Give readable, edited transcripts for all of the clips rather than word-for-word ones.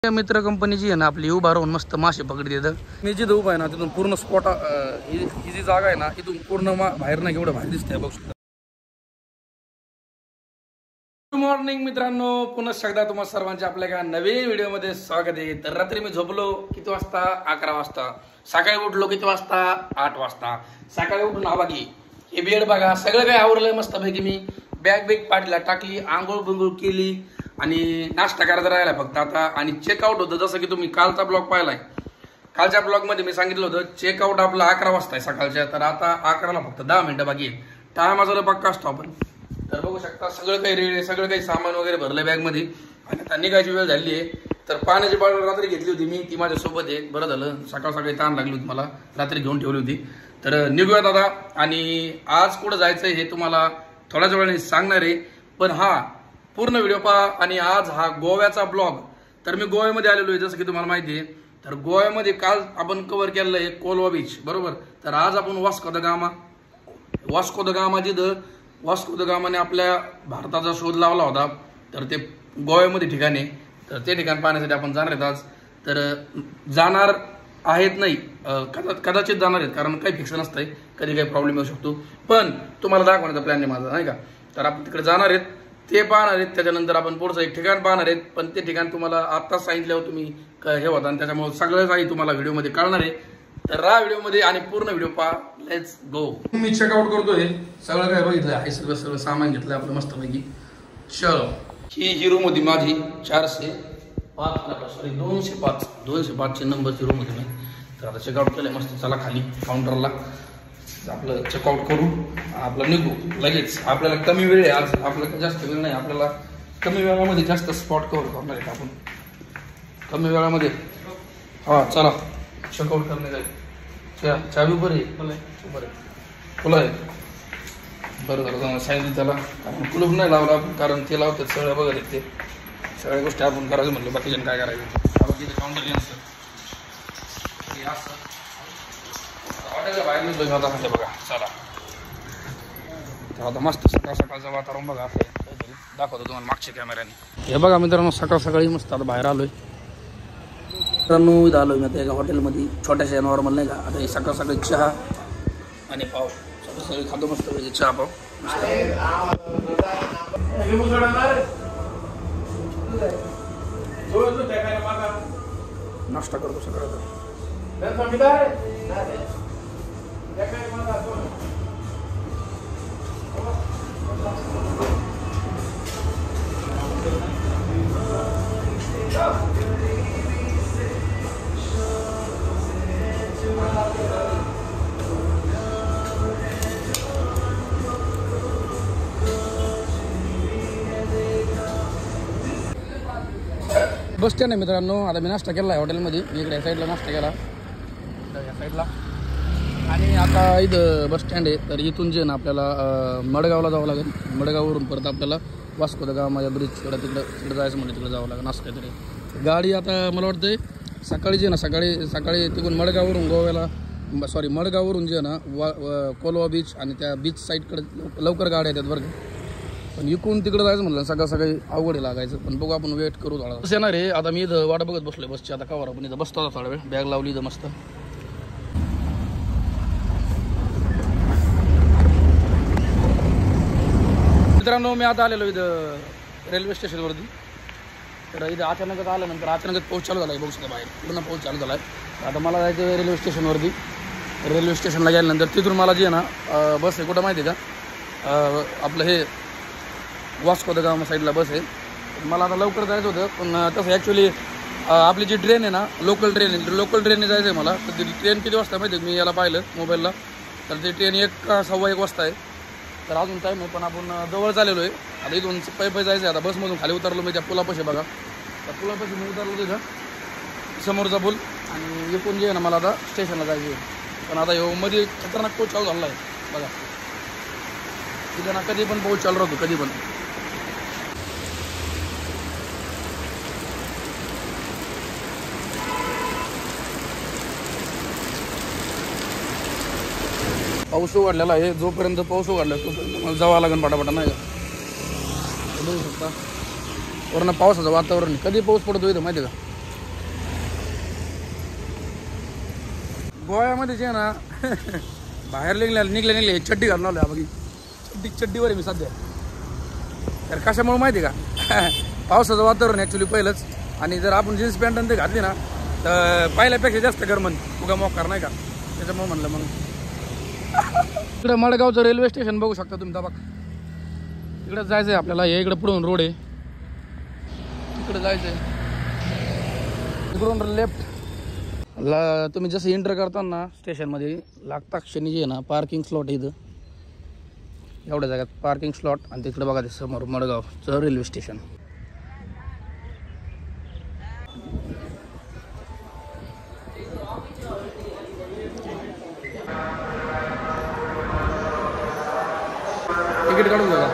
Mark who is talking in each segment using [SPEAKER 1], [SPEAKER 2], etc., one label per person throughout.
[SPEAKER 1] मित्र कंपनीची आहे ना आपली उभा राहून मस्त मासे पकडते इथं. मी जिथं उभा आहे ना तिथून पूर्ण स्पॉट ही जी जागा आहे ना इथून पूर्ण बाहेर ना एवढं बाहेर दिसतंय बघ. गुड मॉर्निंग मित्रांनो, पुन्हा एकदा तुम्हा सर्वांचे आपल्या एका नवीन व्हिडिओमध्ये स्वागत आहे. तर रात्री मी झोपलो किती वाजता? 11 वाजता. सकाळी उठलो किती वाजता? 8 वाजता. सकाळी उठून आवागी हे बेड बघा सगळं काही आवरलंय मस्तपैकी. मी बॅग पाठीला टाकली, आंघोळ बिंघोळ केली आणि नाश्ता करायचा राहिला फक्त आता. आणि चेकआउट होतं जसं की तुम्ही कालचा ब्लॉग पाहिलाय. कालच्या ब्लॉगमध्ये मी सांगितलं होतं चेकआउट आपलं 11 वाजता आहे सकाळच्या. तर आता 11ला फक्त 10 मिनिटं बाकी आहे. टायमाचा पक्का असतो आपण. तर बघू शकता सगळं काही रेडी, सगळं काही सामान वगैरे भरलं बॅगमध्ये आणि आता निघायची वेळ झाली आहे. तर पाण्याची बॉटल रात्री घेतली होती मी, ती माझ्यासोबत आहे. बरं झालं सकाळ सकाळी ताण लागली होती मला, रात्री घेऊन ठेवली होती. तर निघूया दादा. आणि आज कुठं जायचं हे तुम्हाला थोड्याच वेळाने सांगणार आहे. पण हा पूर्ण व्हिडिओ पहा. आणि आज हा गोव्याचा ब्लॉग. तर मी गोव्यामध्ये आलेलो आहे जसं की तुम्हाला माहिती आहे. तर गोव्यामध्ये काल आपण कव्हर केलेलं आहे कोलवा बीच, बरोबर. तर आज आपण वास्को द गामा जिथं वास्को द गामाने आपल्या भारताचा शोध लावला होता, तर ते गोव्यामध्ये ठिकाण आहे. तर ते ठिकाण पाहण्यासाठी आपण जाणार आहेत आज. तर जाणार आहेत नाही, कदाचित जाणार आहेत, कारण काही फिक्स नसतंय, कधी काही प्रॉब्लेम येऊ शकतो. पण तुम्हाला दाखवण्याचा प्लॅन आहे माझा, नाही का. तर आपण तिकडे जाणार आहेत, ते पाहणार आहेत. त्याच्यानंतर आपण पुढचं एक ठिकाण पाहणार आहेत. पण ते ठिकाण तुम्हाला आत्ताच सांगितल्यावर तुम्ही हे होता आणि त्याच्यामुळे सगळं काही तुम्हाला व्हिडिओमध्ये कळणार आहे. तर राहा व्हिडिओमध्ये आणि पूर्ण व्हिडिओ पहा. Let's go. मी चेकआउट करतोय, सगळं काय बघितलं आहे, सगळं सामान घेतलं आपलं मस्तपैकी. चलो, ही रूम होती माझी 205ची नंबरची रूम होती मी. तर आता चेकआउट केलंय मस्त. चला खाली काउंटरला आपलं चेकआउट करू, आपलं निघू लगेच. आपल्याला कमी वेळ आहे आज, आपल्याला जास्त वेळ नाही. आपल्याला कमी वेळामध्ये जास्त स्पॉट कव्हर करणार आहेत आपण, कमी वेळामध्ये. हा चला चेकआउट करणे जाईल. चावी बरं आहे, खुलं आहे. बरं झालं सांगितलं त्याला, आपण कुलूप नाही लावला आपण, कारण ते लावतात सगळं बघत आहेत. ते सगळ्या गोष्टी आपण करायचं म्हणलं, बाकीच्या काय करायचं. आपण तिथे काउंटर घ्यायचं हॉटेलच्या बाहेर निघलो मी आता म्हणजे बघा. चला तर आता मस्त सकाळ सकाळचं वातावरण बघा असं काहीतरी दाखवतो तुम्हाला मागच्या कॅमेऱ्याने. हे बघा मित्रांनो सकाळ सकाळी मस्त आता बाहेर आलोय. मित्रांनो इथं आलोय मी आता एका हॉटेलमध्ये, छोट्याशा नॉर्मल नाही का. आता हे सकाळ सकाळी चहा आणि पाव सकाळ सकाळी खातो मस्त पाहिजे. चहा पाव नाश्ता करतो सकाळचा. बस स्टँड आहे मित्रांनो. आता मी नाश्ता केला आहे हॉटेलमध्ये. मी इकडे या साईडला नाश्ता केला, या साईडला. आणि आता इथं बस स्टँड आहे. तर इथून जे ना आपल्याला मडगावला जावं लागेल. मडगाववरून परत आपल्याला वास्को द गामा ब्रिजकडे तिकडे जायचं म्हणजे तिकडे जावं लागेल असं काहीतरी. गाडी आता मला वाटतं सकाळी जे ना सकाळी तिकडून मडगाववरून जे ना कोलवा बीच आणि त्या बीच साईडकडे लवकर गाड्या येतात बरं. पण इकडून तिकडे जायचं म्हणलं सकाळ सकाळी अवघड लागायचं. पण बघू आपण वेट करू थोडा. बस येणार आहे. आता मी इथं वाट बघत बसलोय बसची. आता कवर आपण इथं बसतो थोडा वेळ. बॅग लावली इथं मस्त. मित्रांनो मी आता आलेलो इथं रेल्वे स्टेशनवरती. तर इथं अचानकच आल्यानंतर अचानकच पाऊस चालू झाला आहे. बघू शकता बाहेर पूर्ण पाऊस चालू झाला आहे. आता मला जायचं आहे रेल्वे स्टेशनवरती. रेल्वे स्टेशनला गेल्यानंतर तिथून मला जे आहे ना बस आहे कुठं माहिती आहे का, आपलं हे वास्को द गामा साईडला बस आहे. मला आता लवकर जायचं होतं. पण तसं ॲक्च्युली आपली जी ट्रेन आहे ना लोकल ट्रेनने जायचं आहे मला. तर ती ट्रेन किती वाजता माहिती आहे, मी याला पाहिलं मोबाईलला. तर ती ट्रेन 1:15 वाजता आहे. तर अजून टाईम आहे. पण आपण जवळ चाललेलो आहे. आता इथून पायी जायचं आहे. आता बसमधून खाली उतरलो मी त्या पुलापाशी बघा. त्या पुलापाशी मी उतरलो तिथं समोरचा पूल. आणि इकडून जे आहे ना मला आता स्टेशनला जायचं आहे. पण आता मध्ये खतरनाक पाऊस चालू झाला आहे बघा. तिथं ना कधी पण पाऊस चालू राहतो, कधी पण. पाऊस उघडलेला आहे. जोपर्यंत पाऊस उघडला तोपर्यंत मला जावं लागेल पटापटा नाही का. बघू शकता वरनं पावसाचं वातावरण. कधी पाऊस पडतो इथं माहिती आहे का. गोव्यामध्ये जे आहे ना बाहेर निघले चड्डी घालून आलो बघी चड्डीवर आहे मी सध्या. तर कशामुळे माहिती आहे का पावसाचं वातावरण ॲक्च्युली पहिलंच आणि जर आपण जीन्स पॅन्ट आणि ते घातली ना तर पहिल्यापेक्षा जास्त गरमन उगा मोकार नाही का त्याच्यामुळे म्हणलं मग. इकडं मडगावचं रेल्वे स्टेशन बघू शकता तुम्ही दाबा. इकडं जायचं आहे आपल्याला हे इकडं पुढून रोड आहे तिकडे जायचं आहे इकडून लेफ्ट तुम्ही जसं एंटर करताना स्टेशनमध्ये लागता क्षणी जे आहे ना पार्किंग स्लॉट आहे इथं एवढ्या जागात पार्किंग स्लॉट आणि तिकडे बघा ते समोर मडगावचं रेल्वे स्टेशन. तिकीट काढून बघा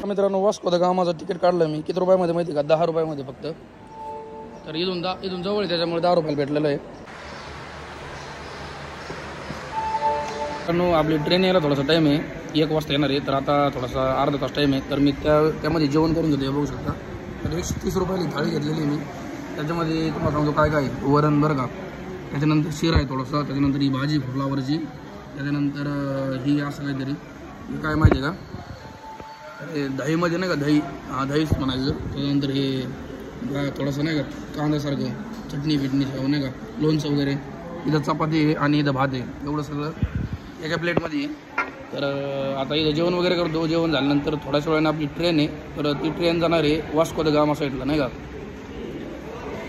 [SPEAKER 1] मित्रांनो. वास्को द गामाचं तिकीट काढलं मी किती रुपयामध्ये माहिती का 10 रुपयामध्ये फक्त. तर इथून जवळ आहे त्याच्यामुळे 10 रुपयाला भेटलेलं आहे. कारण आपली ट्रेन यायला थोडासा टाईम आहे 1 वाजता येणार आहे तर आता थोडासा अर्धा तास टाईम आहे तर मी त्यामध्ये जेवण करून घेतो. बघू शकता तर 130 रुपयाला थाळी घेतलेली मी. त्याच्यामध्ये तुम्हाला सांगतो काय काय वरण बरं का त्याच्यानंतर शिरा आहे थोडासा त्याच्यानंतर ही भाजी फ्लावरची त्याच्यानंतर ही असं काहीतरी काय माहिती आहे का दहीमध्ये नाही का दही दहीच म्हणायचं. त्याच्यानंतर हे थोडंसं नाही का कांद्यासारखं चटणी बिटणी नाही का लोणचं वगैरे. इथं चपाती आहे आणि इथं भात आहे एवढं सगळं एका प्लेटमध्ये आहे. तर आता इथं जेवण वगैरे करतो. जेवण झाल्यानंतर थोड्याच वेळानं आपली ट्रेन आहे तर ती ट्रेन जाणार आहे वास्को द गामा साईडला नाही का.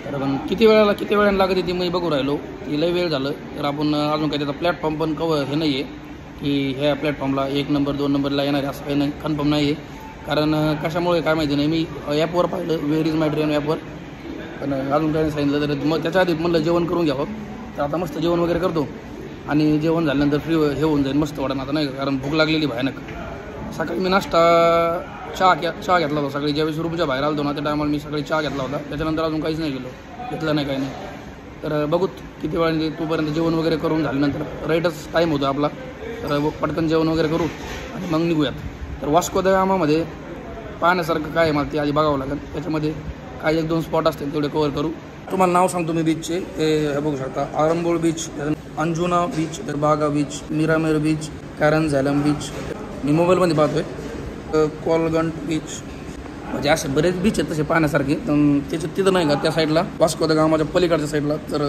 [SPEAKER 1] तर पण किती वेळानं लागत ती मी बघू राहिलो ती लई वेळ झालं. तर आपण अजून काही त्याचा प्लॅटफॉर्म पण हे नाही आहे की ह्या प्लॅटफॉर्मला 1 नंबर 2 नंबरला येणार आहे असं काही नाही कन्फर्म नाही आहे. कारण कशामुळे काय माहिती नाही मी ॲपवर पाहिलं वेअर इज माय ट्रेन ॲपवर पण अजून काही सांगितलं तर मग त्याच्या आधी म्हणलं जेवण करून घ्यावं. तर आता मस्त जेवण वगैरे करतो आणि जेवण झाल्यानंतर फ्री हे होऊन जाईल मस्त वाटणं आता नाही का कारण भूक लागलेली भयानक. सकाळी मी नाश्ता चहा घेतला होता सकाळी ज्यावेळेस रूमच्या बाहेर आलो ना त्या टायमाला मी सकाळी चहा घेतला होता. त्याच्यानंतर अजून काहीच नाही घेतलं नाही काही नाही. तर बघूत किती वेळाने तोपर्यंत जेवण वगैरे करून झाल्यानंतर राईटच टाईम होतो आपला. तर पटकन जेवण वगैरे करू आणि मग निघूयात. तर वास्को द गामामध्ये पाहण्यासारखं काय आहे मला ते आधी बघावं लागेल. त्याच्यामध्ये काही 1-2 स्पॉट असतील तेवढे कवर करू. तुम्हाला नाव सांगतो मी बीचचे ते बघू शकता. आरंबोल बीच अंजुना बीच तर बागा बीच मिरामेर बीच कारण झॅलम बीच मी मोबाईलमध्ये पाहतोय. कोलगंट बीच म्हणजे असे बरेच बीच आहेत तसे पाहण्यासारखे. त्याच्यात तिथं नाही का त्या साईडला वास्को द गामाच्या पलीकडच्या साईडला तर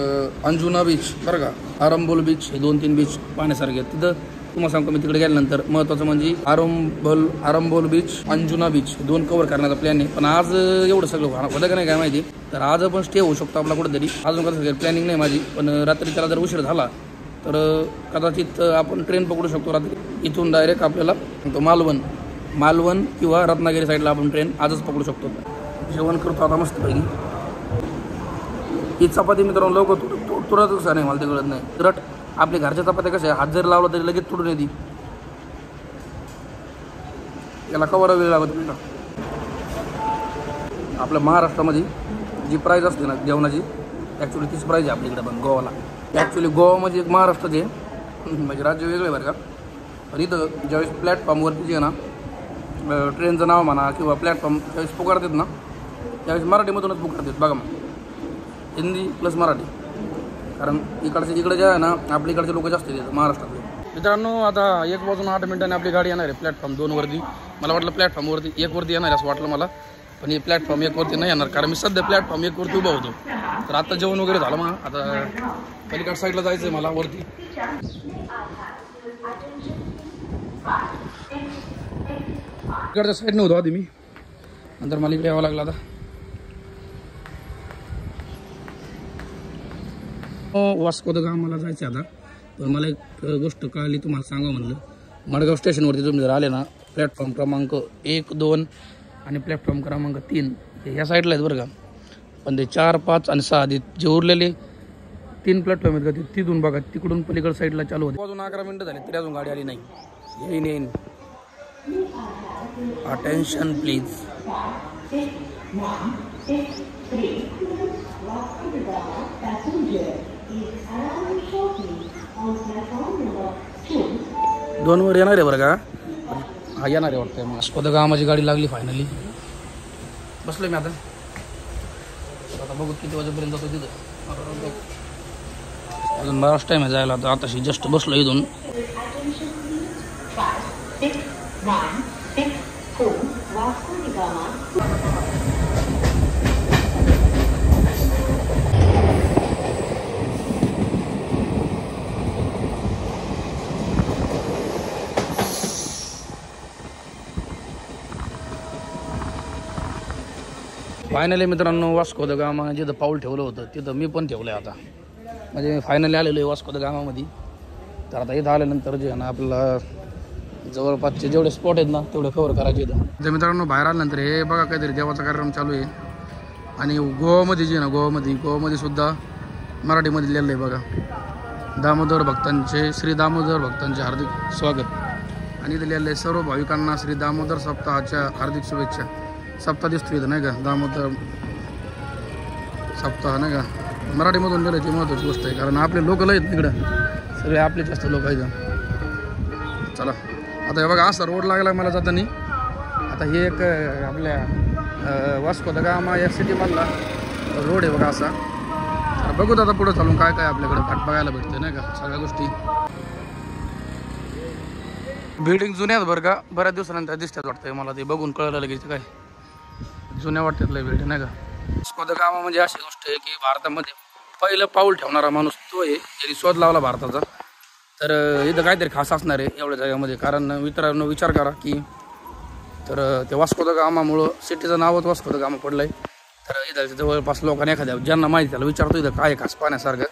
[SPEAKER 1] अंजुना बीच बरं का आरंबोल बीच हे 2-3 बीच पाहण्यासारखे आहेत. तिथं तुम्हाला सांगतो मी तिकडे गेल्यानंतर महत्त्वाचं म्हणजे Arambol beach Anjuna beach 2 cover करण्याचा प्लॅन आहे. पण आज एवढं सगळं होतं का नाही काय माहिती. तर आज पण स्टे होऊ शकतो आपला कुठेतरी. अजून कसं प्लॅनिंग नाही माझी पण रात्री त्याला जर उशीर झाला तर कदाचित आपण ट्रेन पकडू शकतो रात्री. इथून डायरेक्ट आपल्याला मालवण किंवा रत्नागिरी साईडला आपण ट्रेन आजच पकडू शकतो. जेवण करतो आता मस्त पैकी. ही चपाती मित्रांनो लवकर तुरतच कसं नाही मला ते कळत नाही. तुरट आपल्या घरच्या चपात्या कशा हात जरी लावला तरी लगेच तुटून येते. याला कवर वेळ लागत नाही का. आपल्या महाराष्ट्रामध्ये जी प्राईज असते ना जेवणाची ॲक्च्युली तीच प्राईज आहे आपल्याकडे पण गोवाला. ॲक्च्युली गोवा म्हणजे एक महाराष्ट्राचे म्हणजे राज्य वेगळे बरं का. पण इथं ज्यावेळेस प्लॅटफॉर्मवरती जे आहे ना ट्रेनचं नाव म्हणा किंवा प्लॅटफॉर्म त्यावेळेस पुकारतात ना त्यावेळेस मराठीमधूनच पुकारतात बघा मग हिंदी प्लस मराठी. कारण इकडे जे आहे ना आपल्या इकडचे लोक जास्त येतात महाराष्ट्रातले. मित्रांनो आता 1:08 आपली गाडी येणार आहे प्लॅटफॉर्म 2 वरती. मला वाटलं प्लॅटफॉर्मवरती 1 वरती येणार आहे असं वाटलं मला पण हे प्लॅटफॉर्म 1 वरती नाही येणार कारण मी सध्या प्लॅटफॉर्म 1 वरती उभा होतो. तर आता जेवण वगैरे झालं मग आता पलीकडच्या साईडला जायचं आहे मला वरती. इकडच्या साईडने होतो आधी मी नंतर मला इकडे यावं लागलं. आता वास्को द गामाला जायचं आता. पण मला एक गोष्ट कळली तुम्हाला सांगा म्हणलं. मडगाव स्टेशनवरती तुम्ही जर आले ना प्लॅटफॉर्म क्रमांक 1, 2 आणि प्लॅटफॉर्म क्रमांक 3 ह्या साईडला आहेत बरं का. पण ते 4, 5 आणि 6 जे उरलेले 3 प्लॅटफॉर्म आहेत का ते तिथून बघा तिकडून पलीकडे साईडला चालू होते. अजून 11 मिनिटं झाली तरी अजून गाडी आली नाही. येईन अटेन्शन प्लीज. 2 वर येणार आहे बरं का. हा येणार आहे वाटतं. मग वास्को द गामाची गाडी लागली फायनली. बसलो मी आता बघू किती वाजेपर्यंत जातो तिथं. अजून बराच टाईम आहे जायला. आता आताशी जस्ट बसलो इथून. फायनली मित्रांनो वास्को द गामा जिथं पाऊल ठेवलं होतं तिथं मी पण ठेवलं आहे आता. म्हणजे फायनली आलेलो आहे वास्को द गामामध्ये. तर आता इथं आल्यानंतर जे आहे ना आपल्याला जवळपासचे जेवढे स्पॉट आहेत ना तेवढे कव्हर करायचे इथं. तर मित्रांनो बाहेर आल्यानंतर हे बघा काहीतरी देवाचा कार्यक्रम चालू आहे. आणि गोवामध्ये जे आहे ना गोवामध्ये सुद्धा मराठीमध्ये लिहिलं आहे बघा. दामोदर भक्तांचे श्री दामोदर भक्तांचे हार्दिक स्वागत. आणि इथं लिहिलं आहे सर्व भाविकांना श्री दामोदर सप्ताहाच्या हार्दिक शुभेच्छा. सप्ताह दिसतो इथं नाही का दामोदर सप्ताह नाही का. मराठीमधून लिहिलं ती महत्त्वाची गोष्ट आहे कारण आपले लोकल आहेत तिकडं सगळे आपले जास्त लोक आहेत. चला आता हे बघा असा रोड लागला मला जाताना. आता हे एक आपल्या वास्को द गामा या सिटीमधला रोड आहे बघा असा. तर बघू आता पुढं चालून काय काय आपल्याकडे बघायला भेटतं नाही का सगळ्या गोष्टी. बिल्डिंग जुन्यात बरं का बऱ्याच दिवसानंतर दिसतात वाटतंय मला. ते बघून कळलं लगेच काय जुन्या वाटतात लय बिल्डिंग नाही का. वास्को द गामा म्हणजे अशी गोष्ट आहे की भारतामध्ये पहिलं पाऊल ठेवणारा माणूस तो आहे ज्यांनी शोध लावला भारताचा. तर इथं काहीतरी खास असणार आहे एवढ्या जागेमध्ये. कारण मित्रांनो विचार करा की तर ते वास्को द गामामुळं सिटीचं नावच वास्को द गामा पडलं आहे. तर इथं जवळपास लोकांना एखाद्या ज्यांना माहिती त्याला विचारतो इथं काय खास पाहण्यासारखं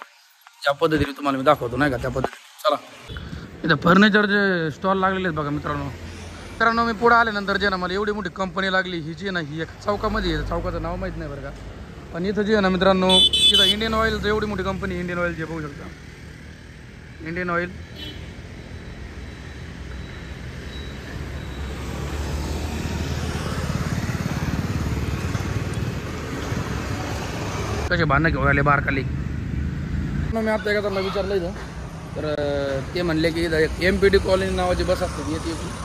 [SPEAKER 1] ज्या पद्धतीने तुम्हाला मी दाखवतो नाही का त्या पद्धतीने. चला इथं फर्निचरचे स्टॉल लागलेले आहेत बघा मित्रांनो. मी पुढे आल्यानंतर जे ना मला एवढी मोठी कंपनी लागली ही जी ना ही एक चौकामध्ये आहे. चौकाचं नाव माहीत नाही बरं का. पण इथं जे आहे ना मित्रांनो तिथं इंडियन ऑइलचं एवढी मोठी कंपनी इंडियन ऑइल जे बघू शकता. इंडियन ऑइल कसे भांडणं घेऊन आले बाहेर खाली. मी आता एका त्यांना विचारलं इथं तर ते म्हणले की इथं एक MPD कॉलनी नावाची बस असते येते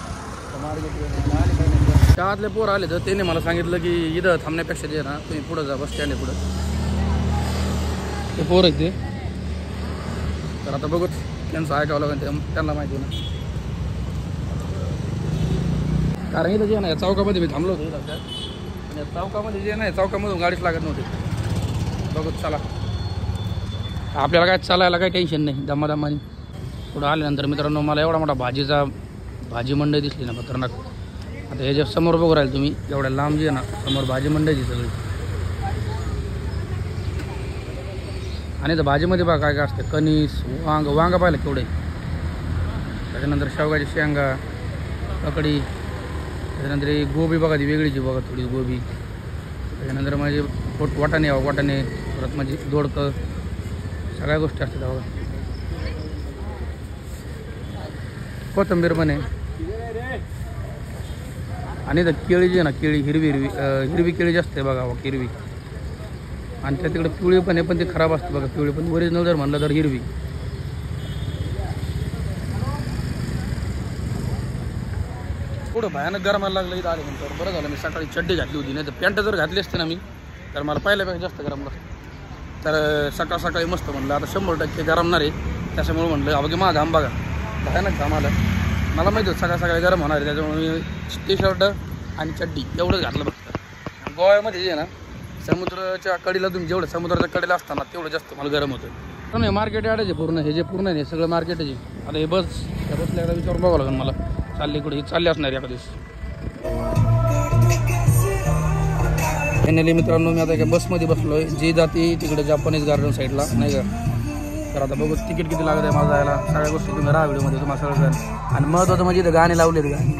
[SPEAKER 1] त्यातले पोरं आले तर त्याने मला सांगितलं की इथं थांबण्यापेक्षा जे ना तुम्ही पुढं जा बस स्टँड आहे पुढं ते पोरं आहेत ते. तर आता बघूच त्यांचं ऐकावं लागेल त्यांना माहिती ना. कारण इथं जे ना या चौकामध्ये मी थांबलो होतो इथं आणि या चौकामध्ये जे नाही चौकामधून गाडीच लागत नव्हती. बघूच चला आपल्याला काय चालायला काही टेन्शन नाही दमादमानी. पुढं आल्यानंतर मित्रांनो मला एवढा मोठा भाजी मंडई दिसली ना खतरनाक. आता हे जे समोर बघू राहील तुम्ही एवढ्या लांब जे आहे ना समोर भाजी मंडई सगळी. आणि तर भाजीमध्ये बघा काय काय असतं कणीस वांगा पाहिलं केवढे. त्याच्यानंतर शेवगाची शेंगा ककडी. त्याच्यानंतर गोबी बघा ती वेगळीची बघा थोडी गोबी. त्याच्यानंतर माझे वाटाणे परत म्हणजे दोडकं सगळ्या गोष्टी असतात बघा. कोथिंबीर पण आहे. आणि तर केळी जी आहे ना केळी हिरवी केळी जास्त आहे बघा हिरवी. आणि त्या तिकडे पिवळी पण आहे पण ती खराब असते बघा पिवळी पण. ओरिजिनल जर म्हणलं तर हिरवी. पुढं भयानक गरमायला लागलं इथं आल्यानंतर. बरं झालं मी सकाळी चड्डी घातली होती नाही तर पॅन्ट जर घातली असते ना मी तर मला पहिल्यापेक्षा जास्त गरम लागतं. तर सकाळी मस्त म्हणलं आता 100% गरमणार आहे. त्याच्यामुळे म्हणलं अवघे माझा घाम बघा भयानक घाम आला. मला माहिती होतं सकाळी गरम होणार आहे त्याच्यामुळे मी टी-शर्ट आणि चड्डी एवढंच घातलं फक्त. गोव्यामध्ये जे आहे ना समुद्राच्या कडेला तुम्ही जेवढं समुद्राच्या कडेला असताना तेवढं जास्त मला गरम होतं. नाही मार्केट यार्डच आहे पूर्ण. हे जे पूर्ण आहे सगळं मार्केटच आहे. आता हे त्या बसला एकदा विचारून बघावं लागेल मला चालली कुठे चालली असणार एका दिवस. फायनली मित्रांनो मी आता एका बसमध्ये बसलो आहे जी जाते तिकडे जापानीज गार्डन साईडला नाही का. तर आता बघू तिकीट किती लागत आहे माझं जायला. सगळ्या गोष्टी तुम्ही राहा व्हिडिओमध्ये तुम्हाला सगळं. आणि महत्त्वाचं म्हणजे इथं गाणे लावलेत गाणी.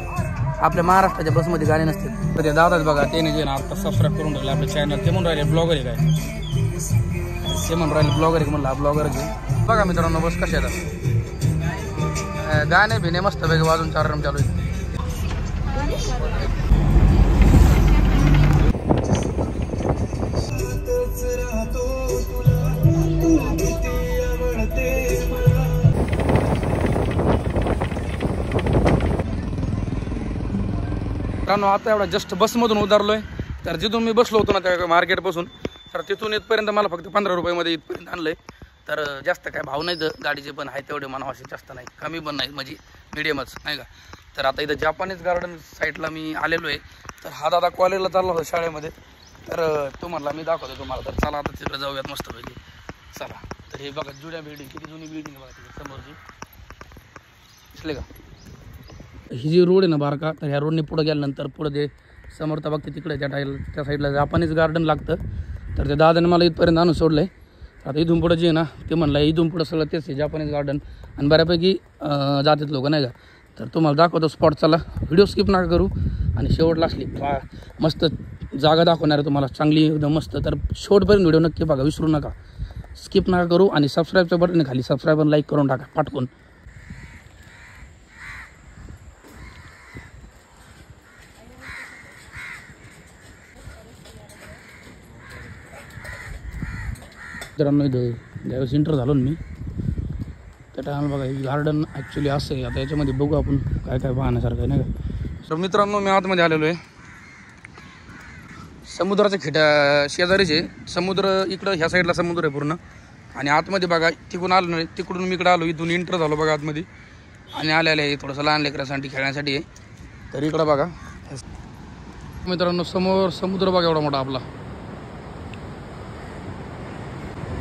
[SPEAKER 1] आपल्या महाराष्ट्राच्या बसमध्ये गाणे नसते. तर ते दादाच बघा त्याने जे ना आता सबस्क्राईब करून राहिले आपल्या चॅनल. ते म्हणून राहिले ब्लॉगर आहे काय ते म्हणून राहिले ब्लॉगर आहे म्हणलं हा ब्लॉगरच आहे. बघा मित्रांनो बस कशा येतात गाणे भिणे मस्त पैकी वाजून चालू आहे. आता एवढा जस्ट बसमधून उतरलोय. तर जिथून मी बसलो होतो ना त्या मार्केटपासून तर तिथून इथपर्यंत मला फक्त 15 रुपयामध्ये इथपर्यंत आणलंय. तर जास्त काय भाव नाही गाडीचे, पण आहे तेवढे म्हणावं असे, जास्त नाही कमी पण नाही, म्हणजे मिडियमच नाही का. तर आता इथं जापानीज गार्डन साईडला मी आलेलो आहे. तर हा दादा कॉलेजला चालला होता शाळेमध्ये, तर तो म्हणला मी दाखवतो तुम्हाला. तर चला आता तिकडे जाऊयात मस्तपैकी, चला. तर हे बघा जुन्या बिल्डिंग, किती जुनी बिल्डिंग आहे बघा तिथे समोरची, दिसले का. ही जी रोड आहे ना बारका, तर ह्या रोडने पुढे गेल्यानंतर पुढे जे समोर तर बघते तिकडे त्या साईडला जापानीज गार्डन लागतं. तर ते दादाने मला इथपर्यंत आणून सोडलं आहे. आता इथून पुढं जे आहे ना ते म्हणलं इथून पुढं सगळं तेच आहे जापानीज गार्डन, आणि बऱ्यापैकी जातात लोक नाही का. तर तुम्हाला दाखवतो स्पॉट, चला व्हिडिओ स्किप नका करू, आणि शेवटला असली मस्त जागा दाखवणार आहे तुम्हाला चांगली एकदम मस्त. तर शेवटपर्यंत व्हिडिओ नक्की बघा, विसरू नका, स्किप नका करू, आणि सबस्क्राईबचं बटन खाली सबस्क्राईब आणि लाईक करून टाका पाठवून. मित्रांनो इथं ज्यावेळेस इंटर झालो ना मी, त्या टायमाला बघा हे गार्डन ॲक्च्युली असं आहे. आता याच्यामध्ये बघू आपण काय काय पाहण्यासारखं आहे नाही का. तर मित्रांनो मी आतमध्ये आलेलो आहे, समुद्राच्या खिड्या शेजारीचे समुद्र, इकडं ह्या साईडला समुद्र आहे पूर्ण, आणि आतमध्ये बघा तिकडून आलो नाही, तिकडून मी इकडं आलो, इथून इंटर झालो बघा आतमध्ये, आणि आलेलं आहे थोडंसं लहान लेकरांसाठी खेळण्यासाठी आहे. तर इकडं बघा मित्रांनो समोर समुद्र बघा एवढा मोठा आपला.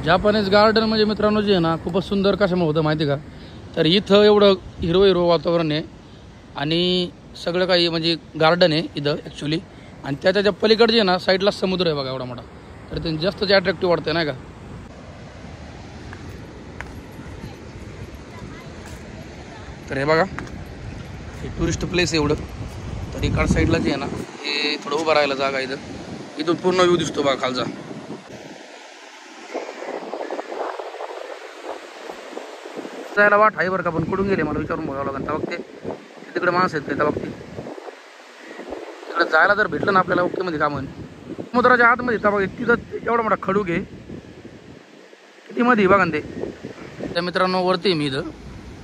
[SPEAKER 1] जापानीज गार्डन म्हणजे मित्रांनो जे आहे ना खूपच सुंदर कशामुळे होतं माहिती का. तर इथं एवढं हिरवं वातावरण आहे, आणि सगळं काही म्हणजे गार्डन आहे इथं ॲक्च्युली, आणि त्याच्या पलीकडे जे आहे ना साईडला समुद्र आहे बघा एवढा मोठा. तर ते जास्तच अट्रॅक्टिव्ह वाटतं नाही का. तर हे बघा हे टुरिस्ट प्लेस आहे एवढं. तर इकडं साईडला जे आहे ना हे थोडं उभं राहायला जागा इथं, इथून पूर्ण व्ह्यू दिसतो बघा खालचा. जायला वाट आहे बरं का, पण कुठून गेले मला विचारून बघावं लागेल. त्या बघते तिकडे माणसं आहेत काय, त्या बघते तिकडे जायला जर भेटलं ना आपल्याला ओकेमध्ये कामं. समुद्राच्या आतमध्ये त्या बघ तिथं एवढा मोठा खडूक आहे, किती मध्ये बघा ते. त्या मित्रांनो वरती आहे मी इथं,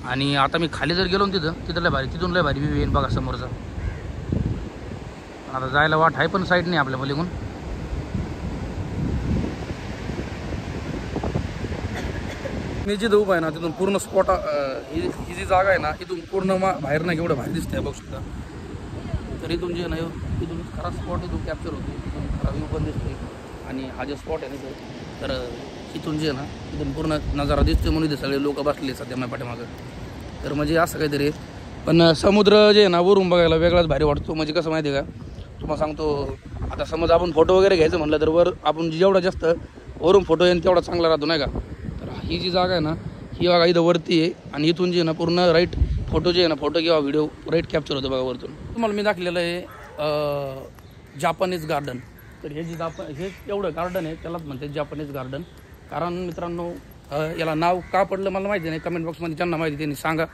[SPEAKER 1] आणि आता मी खाली जर गेलो ना तिथं लय भारी, तिथून लय भारी व्ह्यू येईन बघा समोरचा. आता जायला वाट आहे पण साईड नाही आपल्या पलीकडून. मी जिथं उभा आहे ना तिथून पूर्ण स्पॉट, ही जी जागा आहे ना इथून पूर्ण बाहेर नाही एवढं बाहेर दिसतंय बघू शकता. तर इथून जे ना इथून खरा स्पॉट इथून कॅप्चर होतो, इथून खरा व्ह्यू पण दिसतोय, आणि हा जो स्पॉट आहे ना तर इथून जे ना इथून पूर्ण नजारा दिसतोय, म्हणून इथे सगळे लोक बसले सध्या माझ्या पाठीमागं. तर म्हणजे असं काहीतरी, पण समुद्र जे आहे ना वरून बघायला वेगळाच भारी वाटतो. म्हणजे कसं माहिती आहे का तुम्हाला सांगतो, आता समज आपण फोटो वगैरे घ्यायचं म्हटलं तर वर आपण जेवढा जास्त वरून फोटो येईल तेवढा चांगला राहतो नाही का. तर ही जी जागा आहे ना ही बघा इथं वरती आहे, आणि इथून जे आहे ना पूर्ण राईट फोटो जे आहे ना फोटो किंवा व्हिडिओ राईट कॅप्चर होतं बघा वरतून. तुम्हाला मी दाखलेलं आहे जापानीज गार्डन. तर हे जे हे एवढं गार्डन आहे त्यालाच म्हणते जापानीज गार्डन. कारण मित्रांनो याला नाव का पडलं मला माहिती नाही, कमेंट बॉक्समध्ये ज्यांना माहिती त्यांनी सांगा.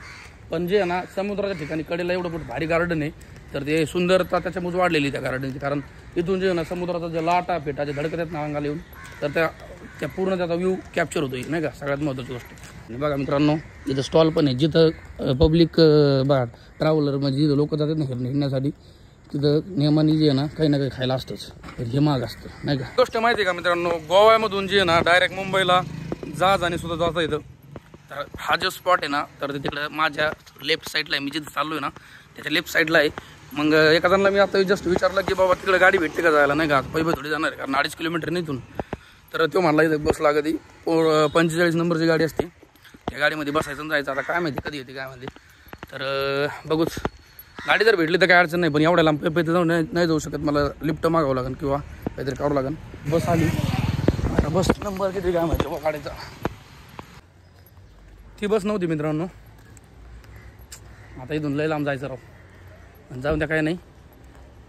[SPEAKER 1] पण जे आहे ना समुद्राच्या ठिकाणी कडेला एवढं मोठं भारी गार्डन आहे, तर ते सुंदरता त्याच्यामुळे वाढलेली त्या गार्डनची. कारण इथून जे आहे ना समुद्राचा जे लाटा फेटाचे धडकत आहेत ना अंगाला येऊन, तर त्या पूर्ण त्याचा व्ह्यू कॅप्चर होतो नाही का, सगळ्यात महत्त्वाची गोष्ट. आणि बघा मित्रांनो इथं स्टॉल पण आहे, जिथं पब्लिक बघा ट्रॅव्हलर म्हणजे जिथं लोक जातात ना हिंडण्यासाठी, तिथं नियमाने जे आहे ना काही ना काही खायला असतंच. तर हे महाग असतं नाही का. गोष्ट माहिती आहे का मित्रांनो, गोव्यामधून जे आहे ना डायरेक्ट मुंबईला जहाजाने सुद्धा जाता येतं. तर हा जो स्पॉट आहे ना तर तिकडं माझ्या लेफ्ट साईडला आहे, मी जिथं चाललो आहे ना त्याच्या लेफ्ट साईडला आहे. मग एका जणांना मी आता जस्ट विचारलं की बाबा तिकडे गाडी भेटते का जायला, नाही का पैसे थोडी जाणार आहे कारण 2.5 किलोमीटर नाही इथून. तर तो म्हणला इथं बस लागती 45 नंबरची गाडी असते, त्या गाडीमध्ये बसायचं जायचं. आता काय माहिती कधी येते काय माहिती. तर बघूच गाडी जर भेटली तर काय अडचण नाही, पण एवढ्या लांब पैसे जाऊन नाही जाऊ शकत, मला लिफ्ट मागावं लागेल किंवा काहीतरी काढावं लागेल. बस आली, आता बस नंबर किती काय माहिती गाडीचा. ती बस नव्हती मित्रांनो, आता इथून लय लांब जायचं राव, जाऊन द्या काय नाही.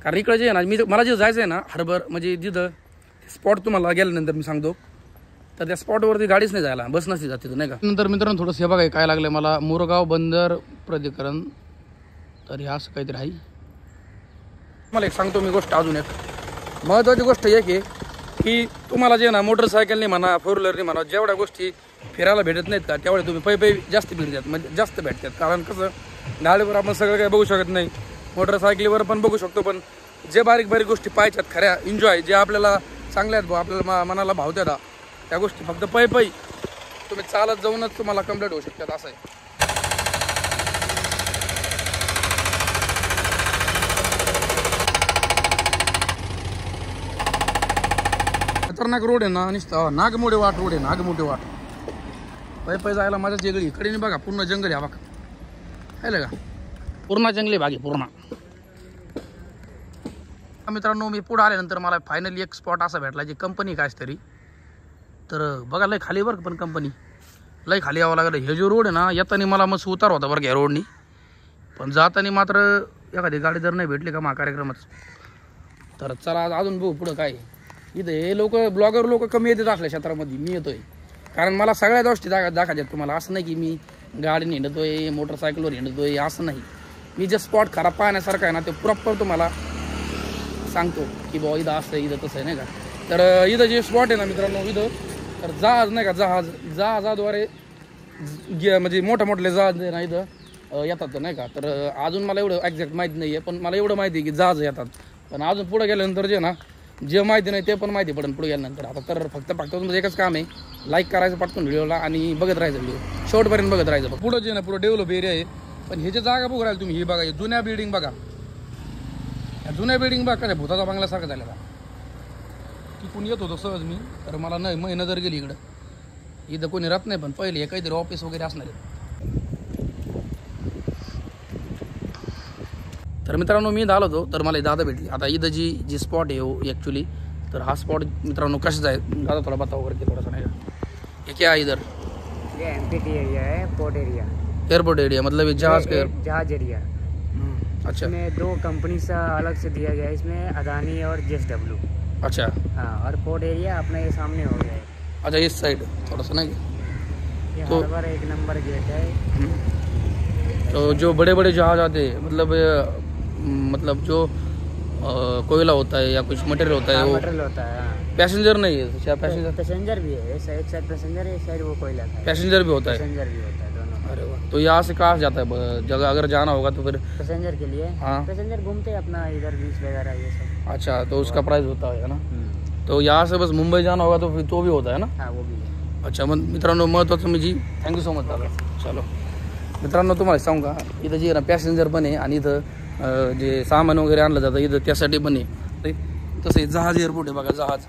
[SPEAKER 1] कारण इकडे जे आहे ना मला जे जायचं आहे ना हार्बर म्हणजे जिथं स्पॉट तुम्हाला गेल्यानंतर मी सांगतो, तर त्या स्पॉटवरती गाडीच नाही जायला, बस नसती जाते नाही का. नंतर मित्रांनो थोडंसं हे बघा काय लागलं मला, मुरगाव बंदर प्राधिकरण. तर हे असं काहीतरी आहे. मला एक सांगतो मी गोष्ट, अजून एक महत्त्वाची गोष्ट एक आहे की तुम्हाला जे ना मोटरसायकलने म्हणा फोर व्हीलरने म्हणा जेवढ्या गोष्टी फिरायला भेटत नाहीत का तेवढ्या तुम्ही पै जास्त भेटतात, म्हणजे जास्त भेटतात. कारण कसं गाडीवर आपण सगळं काही बघू शकत नाही, मोटरसायकलीवर पण बघू शकतो, पण जे बारीक बारीक गोष्टी पाहायच्यात खऱ्या एन्जॉय जे आपल्याला चांगल्या आहेत आपल्याला मनाला भावतात त्या गोष्टी फक्त पै तुम्ही चालत जाऊनच तुम्हाला कंप्लीट होऊ शकतात असं आहे. खतरनाक रोड आहे ना. नुसता नागमोडे वाट रोड आहे. नागमोडे वाट पै जायला माझ्या जेगळी इकडे नाही बघा. पूर्ण जंगल आहे बघा. आहे का पूर्ण जंगली भाग आहे पूर्ण. मित्रांनो मी पुढे आल्यानंतर मला फायनली एक स्पॉट असा भेटला जी कंपनी कायच तरी. तर बघा लय खाली बरं पण कंपनी लय खाली यावं लागलं. हे जो रोड आहे ना येताना मला मस्त उतार होता बरं घ्या रोडनी. पण जाताना मात्र एखादी गाडी जर नाही भेटली का मा कार्यक्रमच. तर चला अजून बघू पुढं काय. इथं हे लोक ब्लॉगर लोक कमी येतात असल्या क्षेत्रामध्ये. मी येतोय कारण मला सगळ्या गोष्टी दाखवायच्यात तुम्हाला. असं नाही की मी गाडीने हिंडतोय मोटरसायकलवर हिंडतोय असं नाही. मी जे स्पॉट खराब पाहण्यासारखं आहे ना ते प्रॉपर तुम्हाला सांगतो की बाबा इथं असं आहे इथं तसं आहे नाही का. तर इथं जे स्पॉट आहे ना मित्रांनो इथं तर जहाज नाही का जहाजाद्वारे म्हणजे मोठे जहाज आहे ना इथं येतात नाही का. तर अजून मला एवढं एक्झॅक्ट माहिती नाही आहे पण मला एवढं माहिती आहे की जहाज येतात. पण अजून पुढे गेल्यानंतर जे ना जे माहिती नाही ते पण माहिती पडेल पुढे गेल्यानंतर. आता तर फक्त तुमचं एकच काम आहे लाईक करायचं पटकन व्हिडिओला आणि बघत राहायचं व्हिडिओ शेवटपर्यंत बघत राहायचं. पुढं जे ना पुढं डेव्हलप एरिया आहे. पण हे जे जागा बघू राहिल तुम्ही ही बघा जुन्या बिल्डिंग बघा. जुन्या बिल्डिंग बघा काय भूताचा बंगल्यासारखं झालं का. की कोणी येत होतं सहज मी तर मला नाही महिना जर गेली इकडं इथं कोणी राहत नाही. पण पहिले काहीतरी ऑफिस वगैरे असणार आहे. तर मित्रांनो मी आलो होतो तर मला दादा भेटली. आता इथं जी स्पॉट आहे ॲक्च्युली तर हा स्पॉट मित्रांनो कशाचा आहे दादा थोडा बताओ करके थोडासा नाही का. ये क्या है इधर.
[SPEAKER 2] ये एमपीटी एरिया है. पोर्ट एरिया
[SPEAKER 1] एयरपोर्ट एरिया मतलब जहाज
[SPEAKER 2] एरिया.
[SPEAKER 1] अच्छा
[SPEAKER 2] इसमें 2 कंपनी से अलग से दिया गया है. इसमें अदानी और JSW.
[SPEAKER 1] अच्छा
[SPEAKER 2] हाँ और पोर्ट एरिया अपना ये सामने हो गया है.
[SPEAKER 1] अच्छा इस साइड थोड़ा सा ना
[SPEAKER 2] ये हार्बर 1 नंबर गेट है.
[SPEAKER 1] तो जो बड़े बड़े जहाज आते हैं मतलब जो कोयला होता है या कुछ मटेरियल होता है वो
[SPEAKER 2] मटेरियल होता है.
[SPEAKER 1] पैसेंजर नहीं है क्या.
[SPEAKER 2] पैसेंजर भी है. एक साइड पैसेंजर है एक साइड वो कोयला है.
[SPEAKER 1] पैसेंजर भी होता है.
[SPEAKER 2] पैसेंजर भी होता है दोनों.
[SPEAKER 1] अरे वाह. तो यहाँ से कहाँ जाता है जगह अगर जाना होगा तो फिर
[SPEAKER 2] पैसेंजर के लिए.
[SPEAKER 1] हाँ
[SPEAKER 2] पैसेंजर घूमते हैं अपना इधर बीच वगैरह ये सब.
[SPEAKER 1] अच्छा तो उसका प्राइस होता है ना. तो यहाँ से बस मुंबई जाना होगा तो फिर तो भी होता है ना.
[SPEAKER 2] हाँ वो भी है.
[SPEAKER 1] अच्छा मग मित्रांनो महत्त्वाचं मी जी थँक्यू सो मच दादा. चलो मित्रांनो तुम्हाला सांगू का इथं जे ना पॅसेंजर पण आहे आणि इथं जे सामान वगैरे आणलं जातं इथं त्यासाठी पण आहे. तसं जहाज एअरपोर्ट आहे बघा जहाज.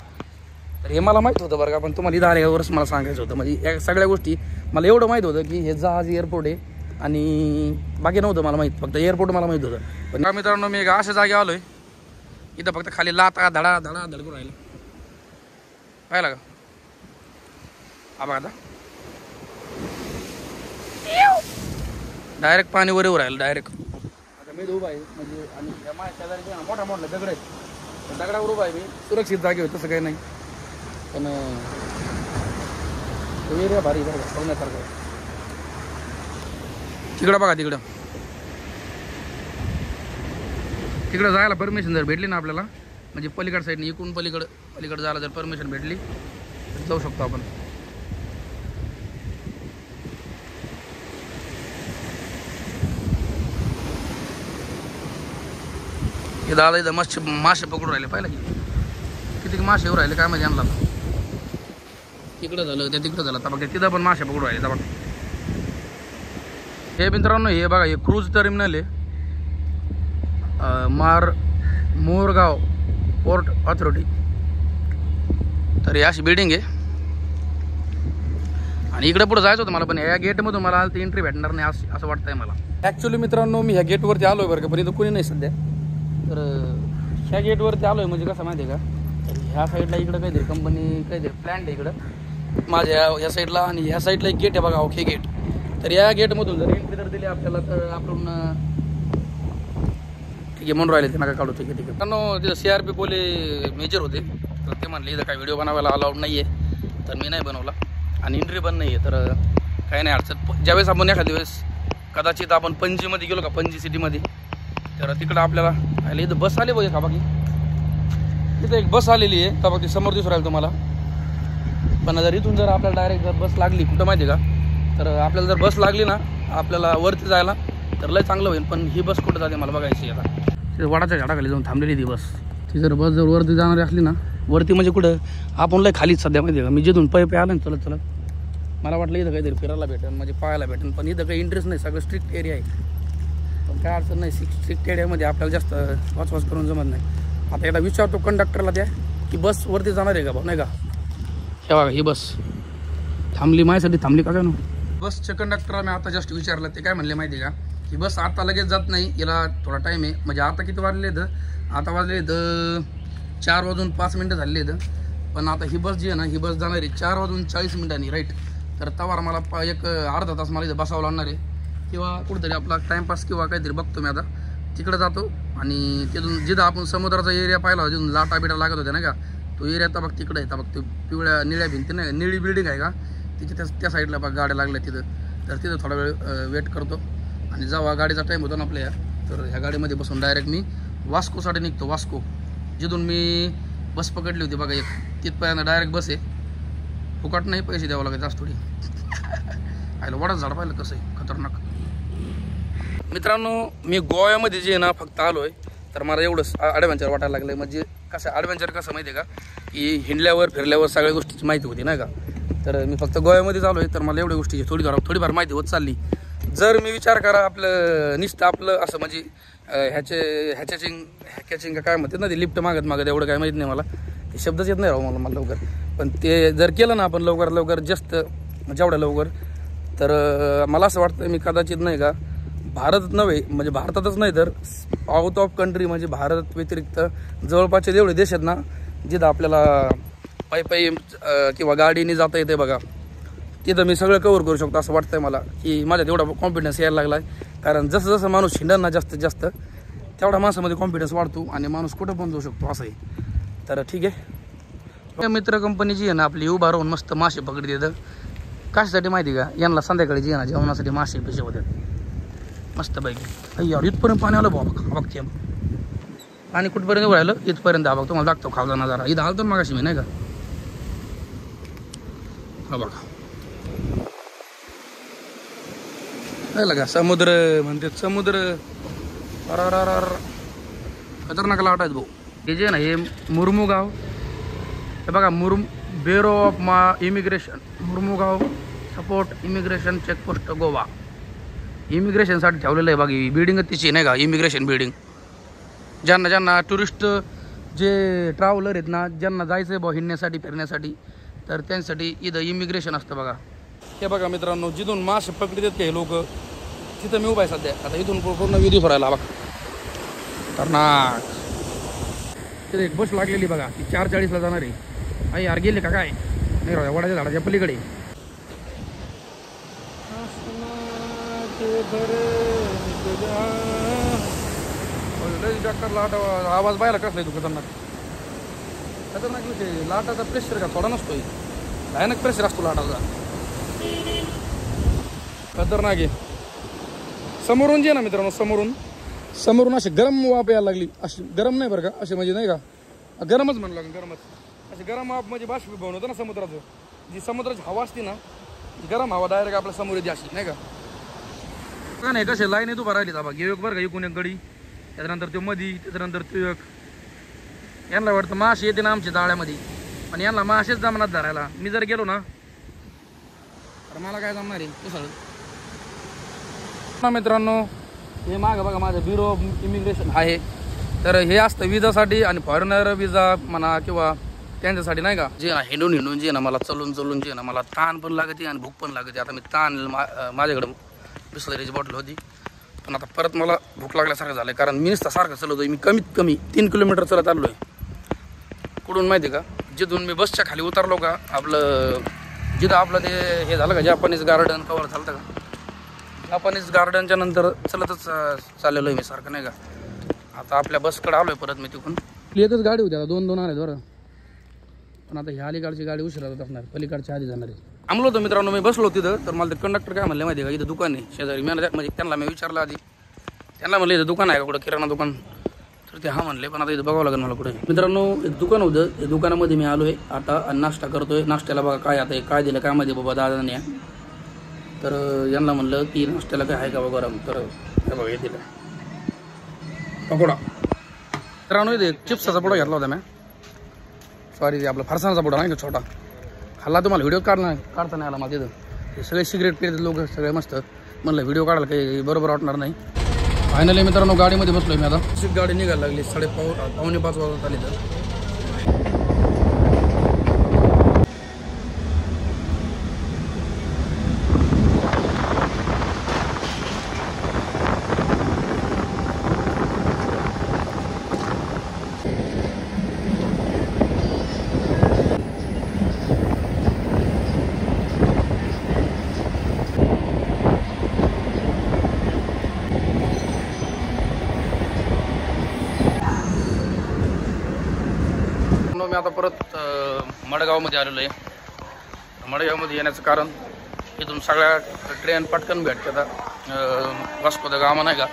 [SPEAKER 1] तर हे मला माहीत होतं बरं का पण तुम्हाला इथं आल्यावरच मला सांगायचं होतं. म्हणजे या सगळ्या गोष्टी मला एवढं माहीत होतं की हे जहाज एअरपोर्ट आहे आणि बाकी नव्हतं मला माहीत. फक्त एअरपोर्ट मला माहीत होतं. पण मित्रांनो मी एका अशा जागे आलोय इथं फक्त खाली लाता धडा धडकून राहिलं पाहिला का. हा बघा आता डायरेक्ट पाणी वर येऊ राहिलं डायरेक्ट. आता मी उभा आहे म्हणजे आणि माझ्या शेजारी मोठा दगड आहेत. दगडावर उभा आहे मी सुरक्षित जागे तसं काही नाही. पण एरिया भारी बघा बघण्यासारखं आहे. तिकडं बघा तिकडं जायला परमिशन जर भेटली ना आपल्याला म्हणजे पलीकड साईडने इकडून पलीकडे जायला जर परमिशन भेटली तर जाऊ शकतो आपण. हे दादा इथं मासे पकडून राहिले पाहिलं की किती मासे येऊ राहिले काय म्हणजे आणला तिकडं झालं त्या तिकडं झालं. तर बघा तिथं पण मासे पकडून राहिले. बघा हे मित्रांनो हे बघा हे क्रूज टर्मिनल आहे मोरगाव पोर्ट ऑथॉरिटी. तर ही अशी बिल्डिंग आहे आणि इकडे पुढे जायचं होतं मला पण या गेटमधून मला ती एंट्री भेटणार नाही असं वाटतंय मला. ॲक्च्युली मित्रांनो मी ह्या गेटवरती आलोय बरं का पण इथं कोणी नाही सध्या. तर ह्या गेटवरती आलोय म्हणजे कसं माहिती आहे का तर ह्या साईडला इकडं काहीतरी कंपनी काहीतरी प्लॅन्ट आहे इकडं माझ्या ह्या साईडला आणि ह्या साईडला एक गेट आहे बघा ओके गेट. तर या गेटमधून जर एंट्री जर दिली आपल्याला तर आपण ठीक आहे म्हणून राहिले ते नका काढू. ठीक आहे कारण तिथं CRP पोले मेजर होते तर ते म्हणले इथं काय व्हिडिओ बनवायला अलाउड नाही आहे तर मी नाही बनवला आणि एंट्री पण नाही आहे. तर काही नाही अडचण. ज्यावेळेस आपण एखाद्या वेळेस कदाचित आपण पणजीमध्ये गेलो का पणजी सिटीमध्ये तर तिकडं आपल्याला इथं बस आली बघा का बाकी इथं एक बस आलेली आहे तर बघ ती समोर दिसून राहील तुम्हाला. पण जर इथून जर आपल्याला डायरेक्ट जर बस लागली कुठं माहिती आहे का तर आपल्याला जर बस लागली ना आपल्याला वरती जायला तर लय चांगलं होईल. पण ही बस कुठं जाते मला बघायची. आता तिथे वडाच्या झाडाखाली जाऊन थांबलेली ती बस. ती जर बस जर वरती जाणारी असली ना वरती म्हणजे कुठं आपण लय खालीच सध्या माहिती आहे का. मी जिथून पै आलं ना चलत मला वाटलं इथं काहीतरी फिरायला भेटेल म्हणजे पाहायला भेटेल, पण इथं काही इंटरेस्ट नाही, सगळं स्ट्रिक्ट एरिया आहे. पण काय अडचण नाही, स्ट्रिक्ट एरियामध्ये आपल्याला जास्त वाचवाच करून जमत नाही. आता एकदा विचारतो कंडक्टरला त्या की बस वरती जाणार आहे का भाऊ, नाही का. हे बघा ही बस थांबली, माझ्यासाठी थांबली का काय ना. बसच्या कंडक्टरला मी आता जस्ट विचारलं, ते काय म्हणले माहिती आहे का, ही बस आता लगेच जात नाही, याला थोडा टाईम आहे. म्हणजे आता किती वाजले तर आता वाजले तर 4:05 झालेले आहेत. पण आता ही बस जी आहे ना, ही बस जाणार आहे 4:40 राईट. तर तवार मला एक अर्धा तास मला इथं बसावं लागणार आहे, किंवा कुठेतरी आपला टाईमपास किंवा काहीतरी बघतो मी. आता तिकडे जातो आणि तिथून जिथं आपण समुद्राचा एरिया पाहिला होता, तिथून लाटा बिटा लागत होत्या नाही का, तो एरिया तर बघ तिकडे आहे. बघ ते पिवळ्या निळ्या भिंती नाही, निळी बिल्डिंग आहे का तिची, त्या साईडला बघ गाड्या लागल्या तिथं. तर तिथं थोडा वेळ वेट करतो आणि जेव्हा गाडीचा टाईम होतो ना आपल्या, तर ह्या गाडीमध्ये बसून डायरेक्ट मी वास्कोसाठी निघतो. वास्को जिथून मी बस पकडली होती बघा एक, तिथपर्यंत डायरेक्ट बस आहे, फुकट नाही, पैसे द्यावं लागेल जास्त थोडी. आयला वडाच झाड पाहिलं कसं आहे खतरनाक. मित्रांनो मी गोव्यामध्ये जे आहे ना फक्त आलो आहे, तर मला एवढंच ॲडव्हेंचर वाटायला लागलं. म्हणजे कसं ॲडव्हेंचर कसं माहिती आहे का, की हिंडल्यावर फिरल्यावर सगळ्या गोष्टीची माहिती होती नाही का. तर मी फक्त गोव्यामध्येच आलो आहे, तर मला एवढ्या गोष्टीची थोडीफार माहिती होत चालली. जर मी विचार करा आपलं नुसतं आपलं असं म्हणजे हॅकॅचिंग काय म्हणतात ना, ते लिफ्ट मागत एवढं काय माहीत नाही मला, ते शब्दच येत नाही राहू मला लवकर. पण ते जर केलं ना आपण लवकर जास्त जेवढ्या लवकर, तर मला असं वाटतं मी कदाचित नाही का भारत नव्हे म्हणजे भारतातच नाही तर आउट ऑफ कंट्री म्हणजे भारत व्यतिरिक्त जवळपासचे जेवढे देश आहेत ना, जिथं आपल्याला पायी किंवा गाडीने जाता येते बघा, तिथं मी सगळं कव्हर करू शकतो असं वाटतंय मला. की माझ्यात एवढा कॉन्फिडन्स यायला लागला आहे, कारण जसं माणूस हिंडणार जास्तीत जास्त तेवढा माणसामध्ये कॉन्फिडन्स वाढतो आणि माणूस कुठं पण जाऊ शकतो असं आहे. तर ठीक आहे, मित्र कंपनी जी आहे ना आपली उभा राहून मस्त मासे पकडते. तर कशासाठी माहिती का, यांना संध्याकाळी जी आहे ना जेवणासाठी मासे पिशे होतात मस्तपैकी. अय्या इथपर्यंत पाणी आलं भाऊ, बघते आणि कुठपर्यंत उभं राहिलं इथपर्यंत. बघ तुम्हाला दाखतो खावला नजारा, इथं आलतो ना मागाशी मी नाही का. हा बघा नाही लगा समुद्र म्हणते, समुद्र खतरनाक लाट आहेत भाऊ. हे जे ना हे मुर्मुगाव, हे बघा bureau of immigration Mormugao support immigration checkpost Goa, इमिग्रेशनसाठी ठेवलेलं आहे बघा. ही बिल्डिंगच तिची नाही का, इमिग्रेशन बिल्डिंग. ज्यांना टुरिस्ट जे ट्रॅव्हलर आहेत ना, ज्यांना जायचं आहे बा हिंडण्यासाठी फिरण्यासाठी, तर त्यांच्यासाठी इथं इमिग्रेशन असतं बघा. हे बघा मित्रांनो, जिथून मासे पकडतात हे लोक, तिथं मी उभा आहे सध्या. आता इथून पूर्ण विधी सोडायला बघा खतरनाक. तिथे एक बस लागलेली बघा, ती 4:40 जाणार आहे. आई यार गेले का काय नाही राहू, वडाच्या झाडाच्या पलीकडे. डॉक्टर लाट आवाज पाहिला कसला आहे तू, खतरनाक विषय. लाटाचा प्रेशर का थोडा नसतोय, भयानक प्रेशर असतो लाटाचा, खतरनाक आहे. समोरून जे ना मित्रांनो, समोरून अशी गरम वाफ यायला लागली. अशी गरम नाही बरं का, असे म्हणजे नाही का गरमच म्हणलं लागेल, गरमच अशी गरम वाफ म्हणजे बाष्पीभवन होतं ना समुद्राचं. जी समुद्राची हवा असते ना, गरम हवा डायरेक्ट आपल्या समोर येते अशी नाही का नाही. कसे लाईन उभा राहिली दाबा, एक बरं का, एकूण एक गडी, त्याच्यानंतर तो मधी, त्याच्यानंतर तो एक. यांना वाटतं मासे येते ना आमच्या जाळ्यामध्ये, पण यांना मासेच जमणार धरायला. मी जर गेलो ना तर मला काय जमणार आहे तसं. मित्रांनो हे मागं बघा माझं ब्युरो ऑफ इमिग्रेशन आहे. तर हे असतं विजासाठी आणि फॉरेनर विजा म्हणा किंवा त्यांच्यासाठी नाही का. जे ना हिंडून जे ना मला चलून जे ना मला ताण पण लागते आणि भूक पण लागते. आता मी ताण माझ्याकडं बिस्लरीची बॉटल होती, पण आता परत मला भूक लागल्यासारखं झालं, कारण मी नुसतं सारखं चालवतोय. मी कमीत कमी 3 किलोमीटर चालत आलो आहे. कुठून माहिती आहे का, जिथून मी बसच्या खाली उतरलो का, आपलं जिथं आपलं ते हे झालं का जापानीज गार्डन कवर झालं का, जापानीज गार्डनच्या नंतर चलतच चाललेलो आहे मी सारखं नाही का. आता आपल्या बसकडे आलो आहे परत मी तिकडून. एकच गाडी होती, आता 2 आहेत बरं, पण आता ह्या अलीकडची गाडी उशिरा जात असणार, पलीकडच्या आधी जाणार आहे. थांबलो होतो मित्रांनो, मी बसलो तिथं. तर मला ते कंडक्टर काय म्हणले माहिती आहे का, इथं दुकान आहे शेजारी. मी म्हणजे त्यांना मी विचारलं आधी, त्यांना म्हणलं इथं दुकान आहे का कुठं, किराणा दुकान. तर ते हा म्हणले, पण आता इथं बघावं लागेल मला कुठे. मित्रांनो एक दुकान होतं, त्या दुकानामध्ये मी आलो आहे आता, नाश्ता करतोय. नाश्त्याला बघा काय आता काय दिलं काय माहिती बाबा दादाने. तर यांना म्हणलं की नाश्त्याला काय आहे का बघा, तर हे बघा हे दिलं पकोडा. मित्रांनो इथे चिप्सचा पुडा घेतला होता मी, सॉरी ते आपला फरसाणाचा पुडा नाही का छोटा, खाल्ला. तुम्हाला व्हिडिओ काढता नाही आला मला तिथं. हे सगळे सिगरेट पितात लोक सगळे मस्त. म्हणलं व्हिडिओ काढायला काही बरोबर वाटणार नाही. फायनली मित्रांनो गाडीमध्ये बसलोय मी आता. गाडी निघायला लागली 4:45 वाजता आली तर. मी आता परत मडगावमध्ये आलेलो आहे. मडगावमध्ये येण्याचं कारण इथून सगळ्या ट्रेन पटकन भेटतात. वास्को द गामा नाही का,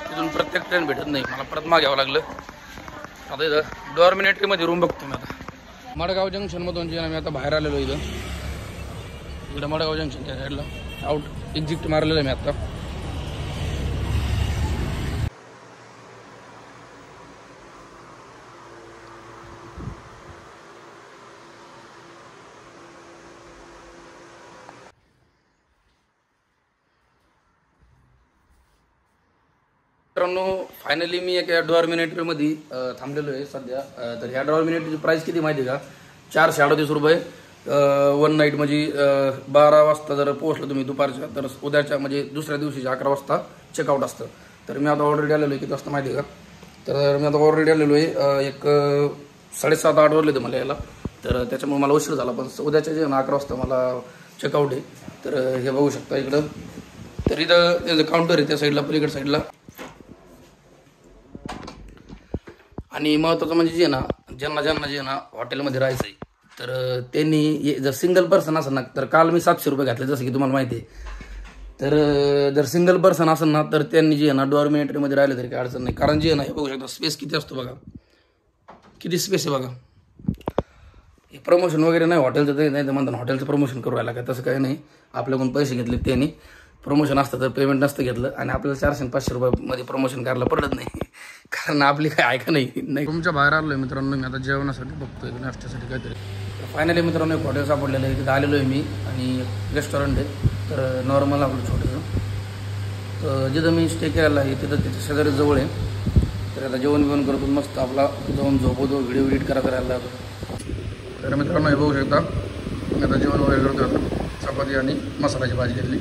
[SPEAKER 1] तिथून प्रत्येक ट्रेन भेटत नाही. मला परत मागे यावं लागलं. आता इथं डॉर्मिनेटरीमध्ये रूम बघतो मी आता. मडगाव जंक्शनमधून जे मी आता बाहेर आलेलो इथं मडगाव जंक्शनच्या साईडला आउट एक्झिट मारलेलं आहे मी आता. मित्रांनो फायनली मी एका डॉर्मिनेटरीमध्ये थांबलेलो आहे सध्या. तर ह्या डॉर्मिनेटरीची प्राईस किती माहिती आहे का? 438 रुपये 1 नाईट. म्हणजे 12 वाजता जर पोहोचलं तुम्ही दुपारच्या तर उद्याच्या म्हणजे दुसऱ्या दिवशीच्या 11 वाजता चेकआउट असतं. तर मी आता ऑलरेडी आलेलो आहे. किती वाजता माहिती आहे का? तर मी आता ऑलरेडी आलेलो आहे एक 7:30-8 वाजले होते मला यायला. तर त्याच्यामुळे मला उशीर झाला. पण उद्याच्या जे 11 वाजता मला चेकआउट आहे. तर हे बघू शकता इकडं. तर इथं काउंटर आहे त्या साईडला, पलीकडच्या साईडला. आणि महत्त्वाचं म्हणजे जे ना ज्यांना जे ना हॉटेलमध्ये राहायचं आहे तर त्यांनी जर सिंगल पर्सन असेल ना, तर काल मी 700 रुपये घातले जसं की तुम्हाला माहिती आहे. तर जर सिंगल पर्सन असेल ना तर त्यांनी जे ना डॉर्मिनेटरीमध्ये राहिलं तरी काही अडचण नाही. कारण जे ना हे बघू शकता स्पेस किती असतो बघा, किती स्पेस आहे बघा. हे प्रमोशन वगैरे नाही हॉटेलचं. ते नाही तर म्हणतात हॉटेलचं प्रमोशन करू राहिला काय, तसं काही नाही. आपल्याकडून पैसे घेतले त्यांनी. प्रमोशन असतं तर पेमेंट नसतं घेतलं. आणि आपल्याला 400-500 रुपयामध्ये प्रमोशन करायला पडत नाही. कारण आपली काय ऐका नाही. तुमच्या बाहेर आलो आहे मित्रांनो. मी आता जेवणासाठी बघतोय नाश्त्यासाठी काहीतरी. फायनली मित्रांनो एक हॉटेल सापडलेलं आहे. तिथं आलेलो आहे मी. आणि रेस्टॉरंट आहे तर नॉर्मल आपलं छोटंसं. तर जिथं मी स्टे केलेला आहे तिथं तिथे शेजारी जवळ आहे. तर आता जेवण करतो मस्त आपला जाऊन झोपवतो, व्हिडिओ एडिट करायला लागतो. तर मित्रांनो हे बघू शकता मी आता जेवण वगैरे करतो. आता चपाती आणि मसाल्याची भाजी घेतली.